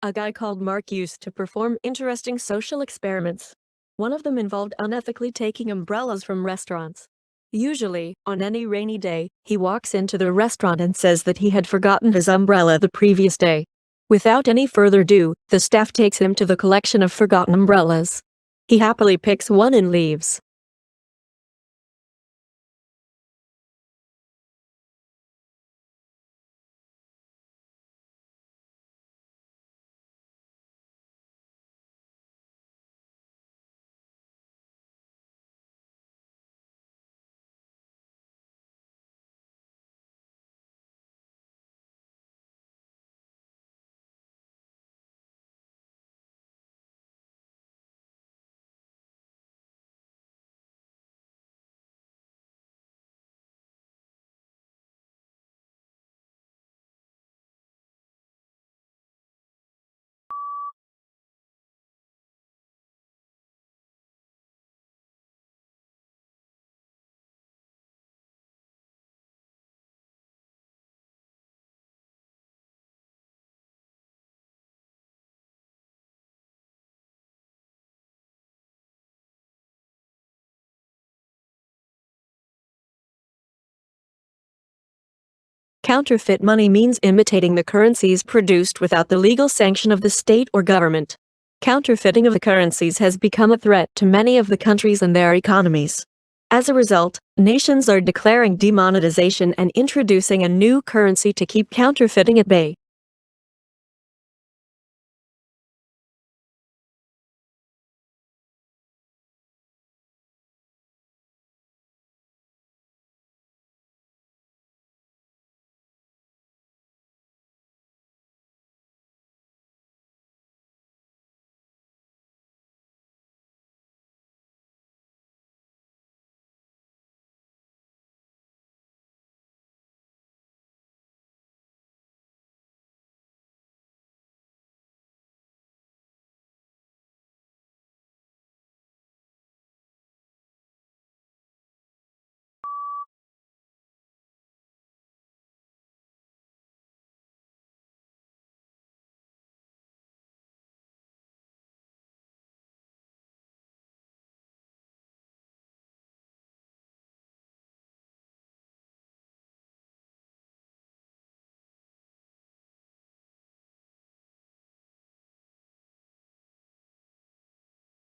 A guy called Mark used to perform interesting social experiments. One of them involved unethically taking umbrellas from restaurants. Usually, on any rainy day, he walks into the restaurant and says that he had forgotten his umbrella the previous day. Without any further ado, the staff takes him to the collection of forgotten umbrellas. He happily picks one and leaves. Counterfeit money means imitating the currencies produced without the legal sanction of the state or government. Counterfeiting of the currencies has become a threat to many of the countries and their economies. As a result, nations are declaring demonetization and introducing a new currency to keep counterfeiting at bay.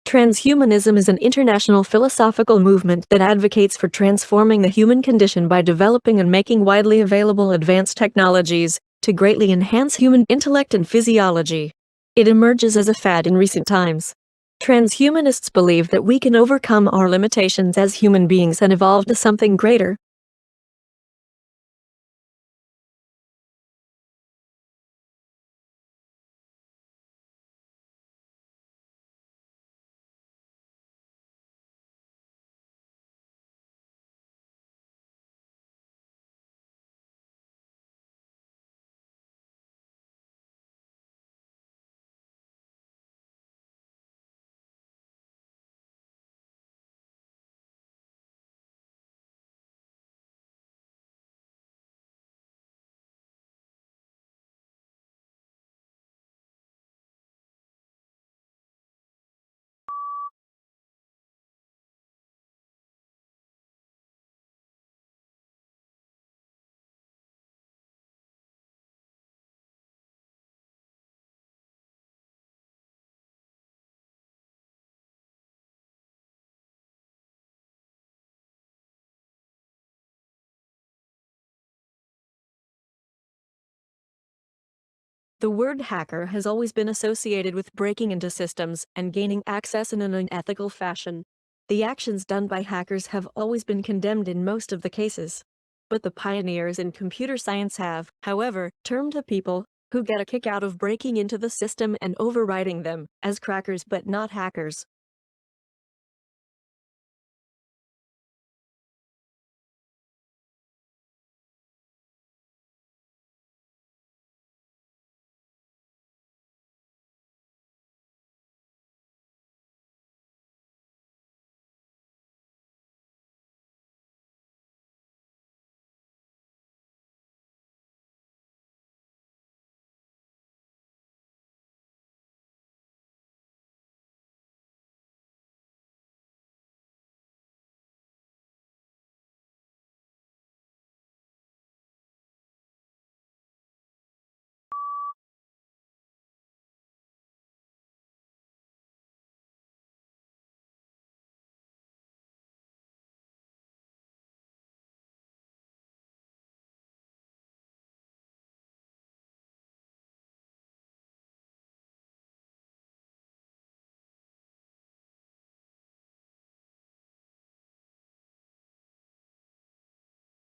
Transhumanism is an international philosophical movement that advocates for transforming the human condition by developing and making widely available advanced technologies to greatly enhance human intellect and physiology. It emerges as a fad in recent times. Transhumanists believe that we can overcome our limitations as human beings and evolve to something greater. The word hacker has always been associated with breaking into systems and gaining access in an unethical fashion. The actions done by hackers have always been condemned in most of the cases. But the pioneers in computer science have, however, termed the people who get a kick out of breaking into the system and overriding them as crackers but not hackers.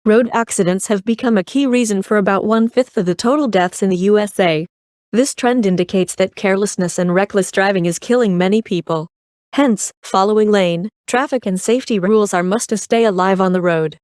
Road accidents have become a key reason for about one-fifth of the total deaths in the USA. This trend indicates that carelessness and reckless driving is killing many people. Hence, following lane, traffic and safety rules are must to stay alive on the road.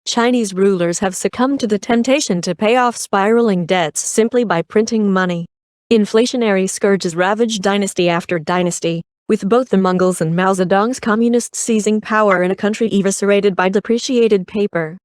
Chinese rulers have succumbed to the temptation to pay off spiraling debts simply by printing money. Inflationary scourges ravaged dynasty after dynasty, with both the Mongols and Mao Zedong's communists seizing power in a country eviscerated by depreciated paper.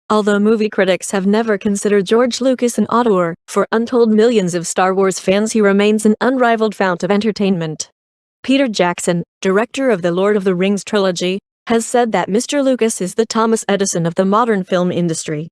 Although movie critics have never considered George Lucas an auteur, for untold millions of Star Wars fans he remains an unrivaled fount of entertainment. Peter Jackson, director of the Lord of the Rings trilogy, has said that Mr. Lucas is the Thomas Edison of the modern film industry.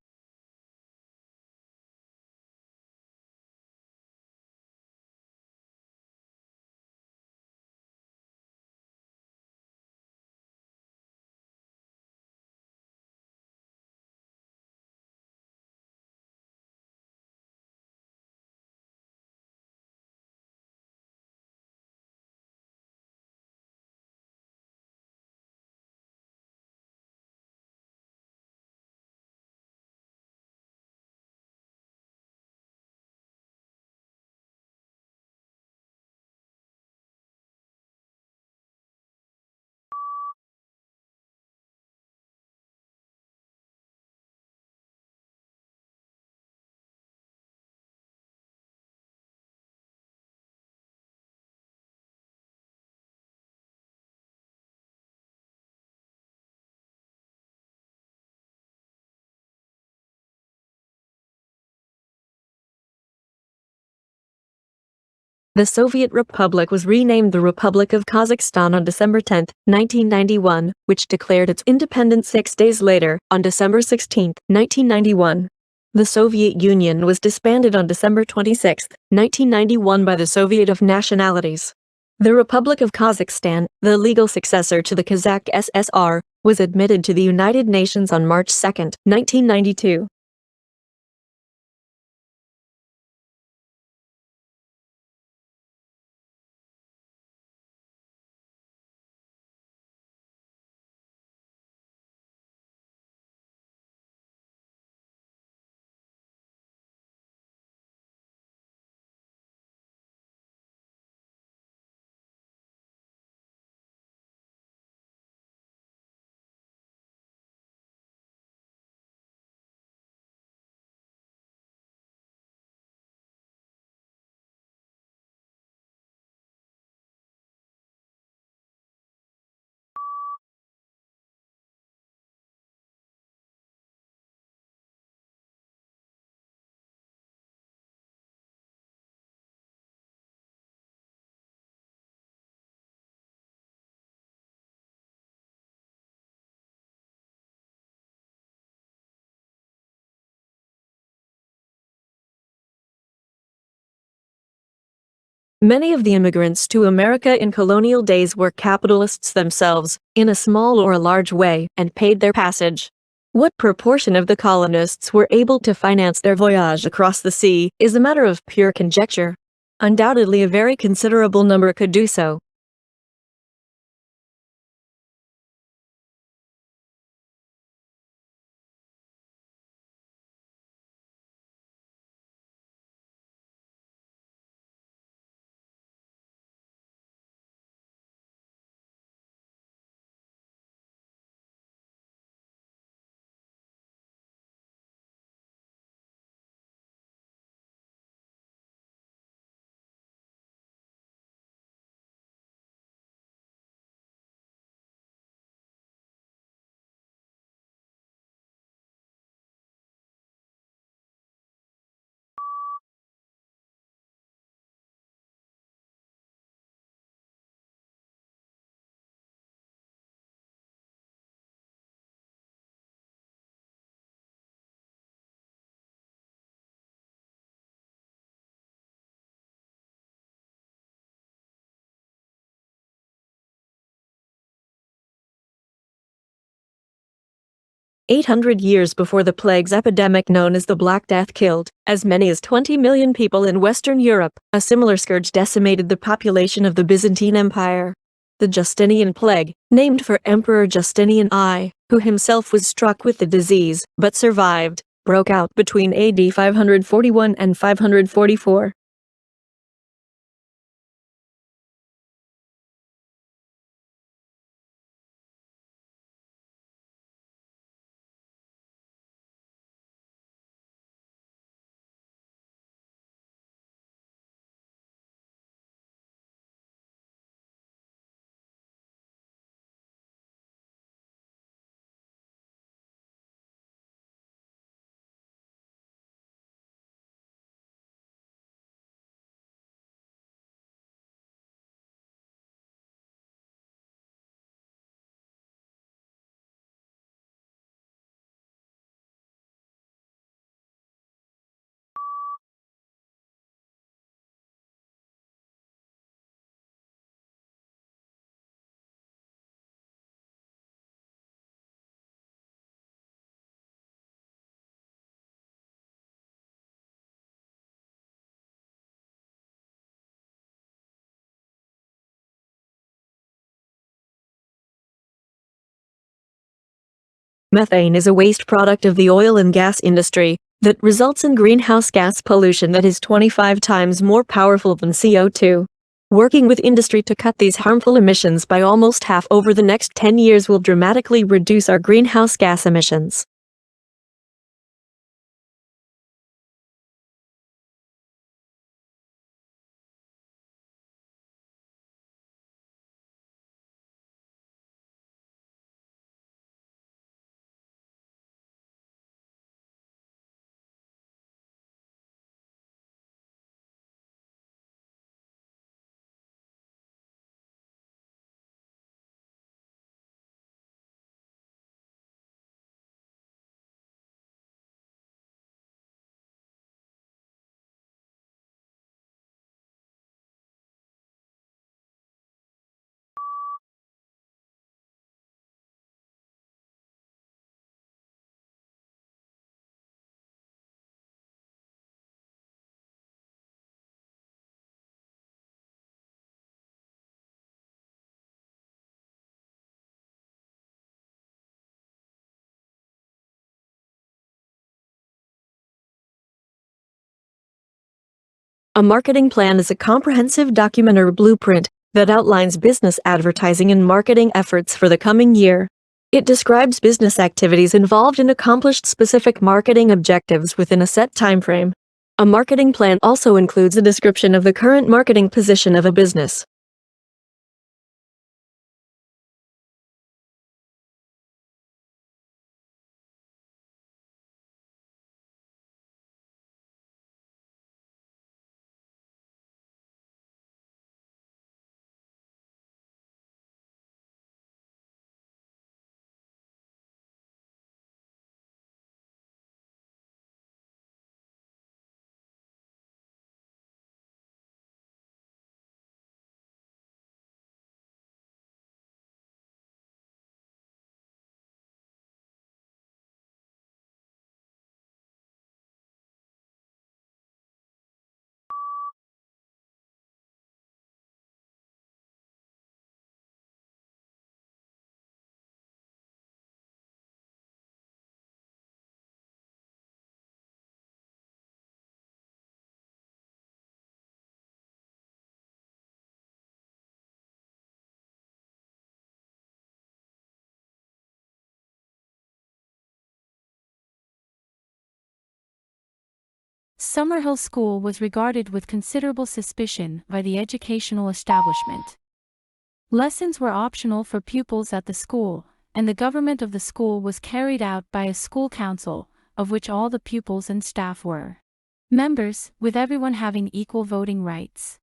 The Soviet Republic was renamed the Republic of Kazakhstan on December 10, 1991, which declared its independence 6 days later, on December 16, 1991. The Soviet Union was disbanded on December 26, 1991 by the Soviet of Nationalities. The Republic of Kazakhstan, the legal successor to the Kazakh SSR, was admitted to the United Nations on March 2, 1992. Many of the immigrants to America in colonial days were capitalists themselves, in a small or a large way, and paid their passage. What proportion of the colonists were able to finance their voyage across the sea is a matter of pure conjecture. Undoubtedly a very considerable number could do so. "800 years before the plagues epidemic known as the Black Death killed as many as 20 million people in Western Europe, a similar scourge decimated the population of the Byzantine Empire. The Justinian plague, named for Emperor Justinian I, who himself was struck with the disease, but survived, broke out between AD 541 and 544. Methane is a waste product of the oil and gas industry that results in greenhouse gas pollution that is 25 times more powerful than CO2. Working with industry to cut these harmful emissions by almost half over the next 10 years will dramatically reduce our greenhouse gas emissions. A marketing plan is a comprehensive document or blueprint that outlines business advertising and marketing efforts for the coming year. It describes business activities involved in accomplished specific marketing objectives within a set timeframe. A marketing plan also includes a description of the current marketing position of a business. Summerhill School was regarded with considerable suspicion by the educational establishment. Lessons were optional for pupils at the school, and the government of the school was carried out by a school council, of which all the pupils and staff were members, with everyone having equal voting rights.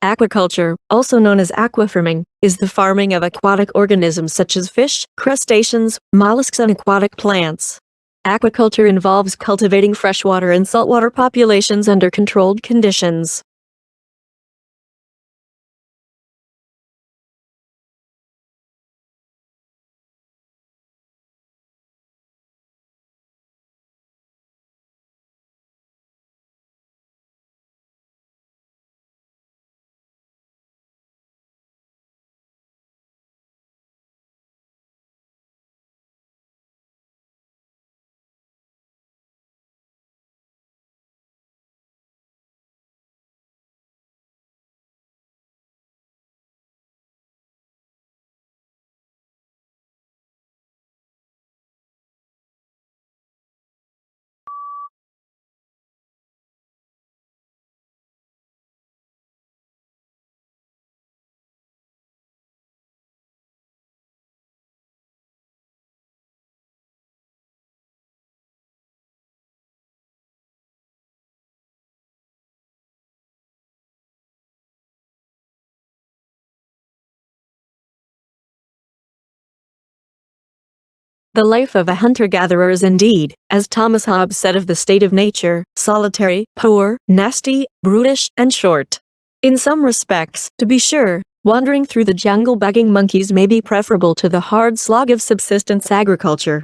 Aquaculture, also known as aquafarming, is the farming of aquatic organisms such as fish, crustaceans, mollusks, and aquatic plants. Aquaculture involves cultivating freshwater and saltwater populations under controlled conditions. The life of a hunter-gatherer is indeed, as Thomas Hobbes said of the state of nature, solitary, poor, nasty, brutish, and short. In some respects, to be sure, wandering through the jungle begging monkeys may be preferable to the hard slog of subsistence agriculture.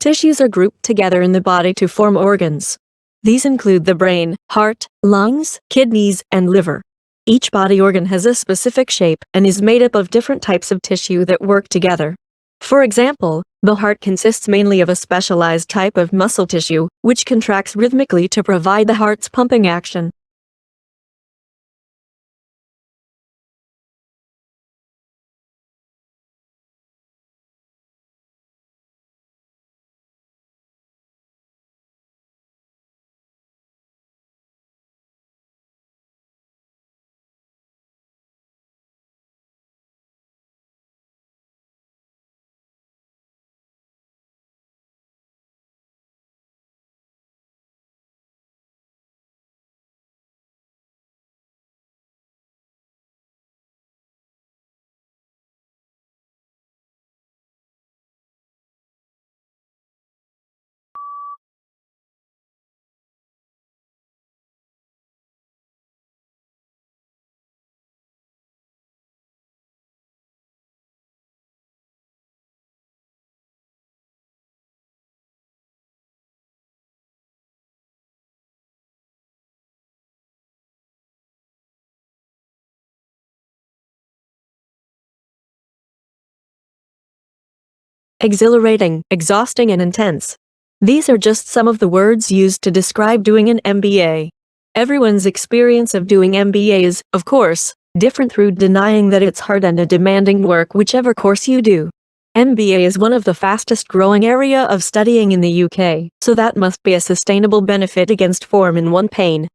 Tissues are grouped together in the body to form organs. These include the brain, heart, lungs, kidneys, and liver. Each body organ has a specific shape and is made up of different types of tissue that work together. For example, the heart consists mainly of a specialized type of muscle tissue, which contracts rhythmically to provide the heart's pumping action. exhilarating, exhausting, and intense. These are just some of the words used to describe doing an MBA. Everyone's experience of doing MBA is, of course, different through denying that it's hard and a demanding work whichever course you do. MBA is one of the fastest growing area of studying in the UK, so that must be a sustainable benefit against form in one pain.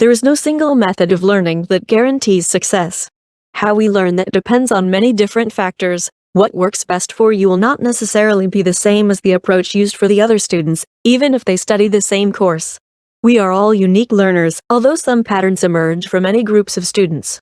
There is no single method of learning that guarantees success. How we learn that depends on many different factors. What works best for you will not necessarily be the same as the approach used for the other students, even if they study the same course. We are all unique learners, although some patterns emerge from any groups of students.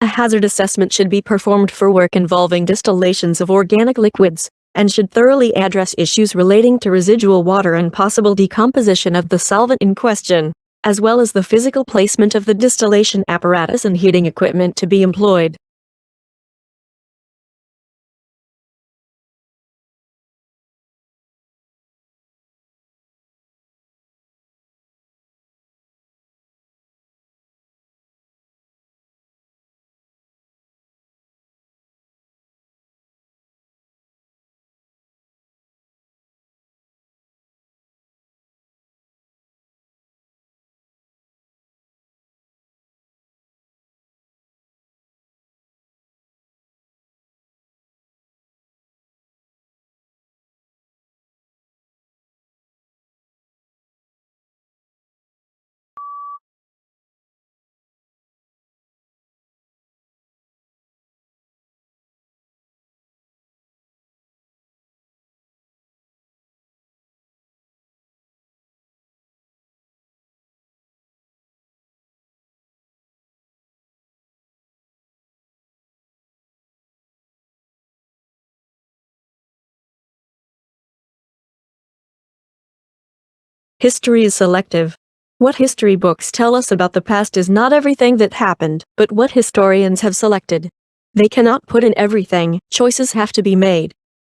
A hazard assessment should be performed for work involving distillations of organic liquids, and should thoroughly address issues relating to residual water and possible decomposition of the solvent in question, as well as the physical placement of the distillation apparatus and heating equipment to be employed. History is selective. What history books tell us about the past is not everything that happened, but what historians have selected. They cannot put in everything, choices have to be made.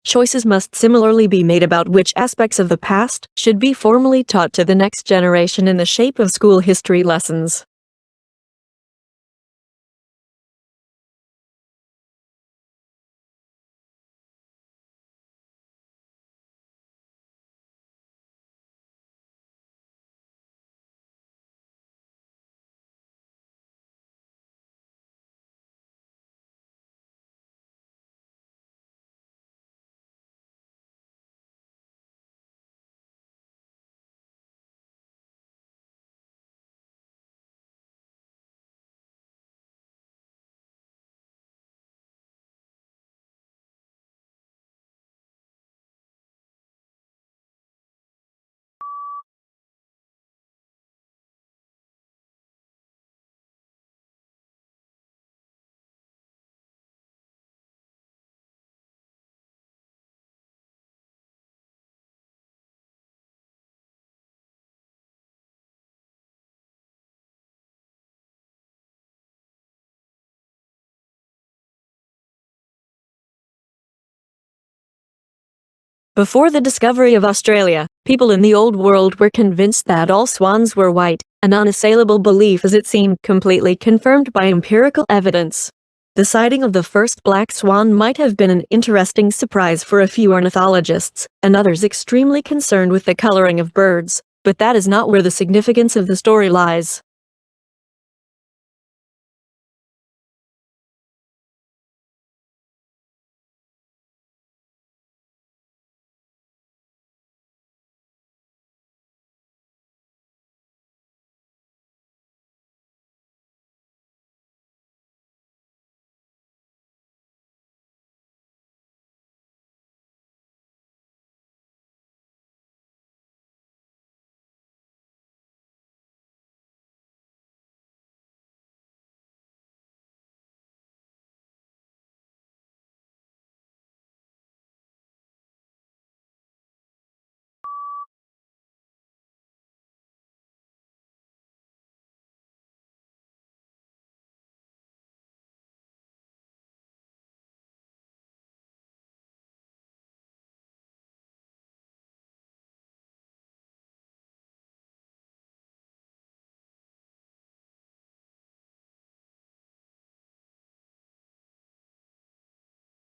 Choices must similarly be made about which aspects of the past should be formally taught to the next generation in the shape of school history lessons. Before the discovery of Australia, people in the Old World were convinced that all swans were white, an unassailable belief as it seemed completely confirmed by empirical evidence. The sighting of the first black swan might have been an interesting surprise for a few ornithologists, and others extremely concerned with the coloring of birds, but that is not where the significance of the story lies.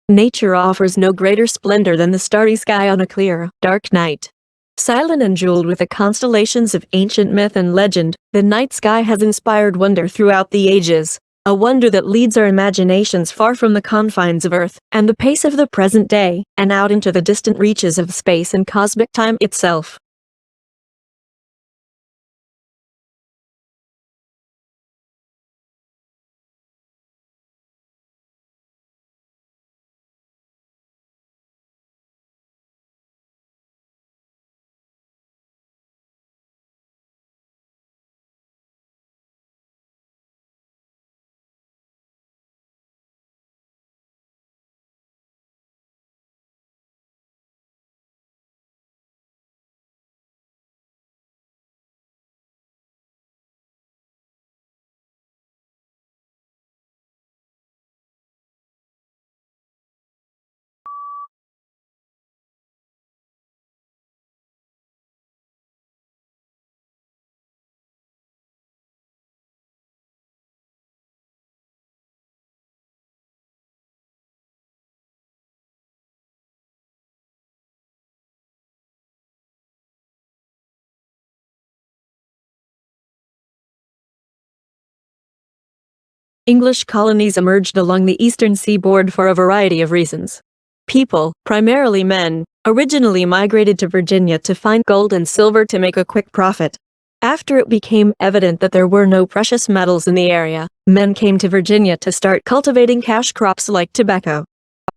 Nature offers no greater splendor than the starry sky on a clear, dark night. Silent and jeweled with the constellations of ancient myth and legend, the night sky has inspired wonder throughout the ages, a wonder that leads our imaginations far from the confines of Earth and the pace of the present day, and out into the distant reaches of space and cosmic time itself. English colonies emerged along the eastern seaboard for a variety of reasons. People, primarily men, originally migrated to Virginia to find gold and silver to make a quick profit. After it became evident that there were no precious metals in the area, men came to Virginia to start cultivating cash crops like tobacco.